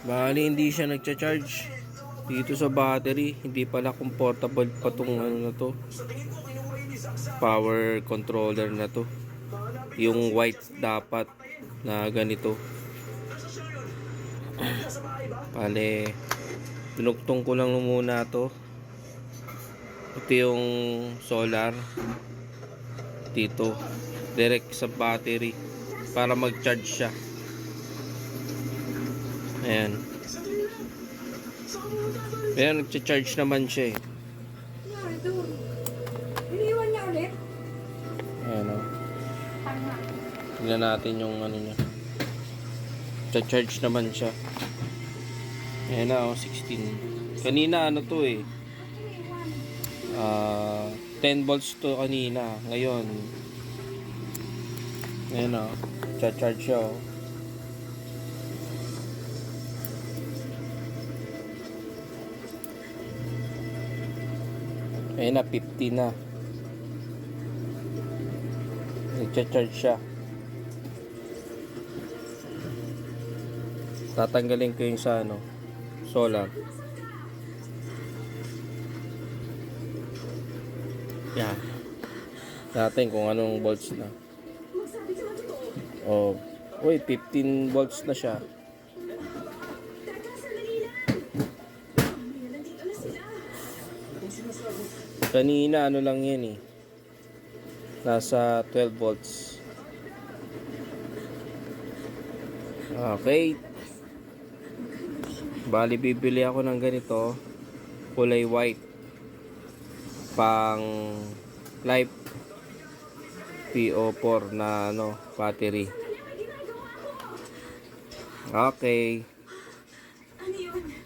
Bali hindi siya nagcha-charge dito sa battery. Hindi pala comfortable pa tong ano na to, power controller na to. Yung white dapat na ganito. Bale, pinugtong ko lang muna to. Ito yung solar dito, direct sa battery para mag-charge siya. Ayan. Ayan, nagcha-charge naman siya eh. Iniwan niya ulit? Ayan o. Tignan natin yung ano niya. Cha-charge naman siya. Ayan na o, 16. Kanina ano to eh. 10 volts to kanina. Ngayon. Ayan o. Cha-charge siya o. Ayan na, 50 na. Nagcha-charge siya. Tatanggalin ko yung sa ano, solar. Yan. Natin kung anong volts na. Oh, uy, 15 volts na siya. Kanina ano lang yan eh, nasa 12 volts. Okay, bali bibili ako ng ganito, kulay white, pang Life PO4 na ano, battery. Okay. Ano yun?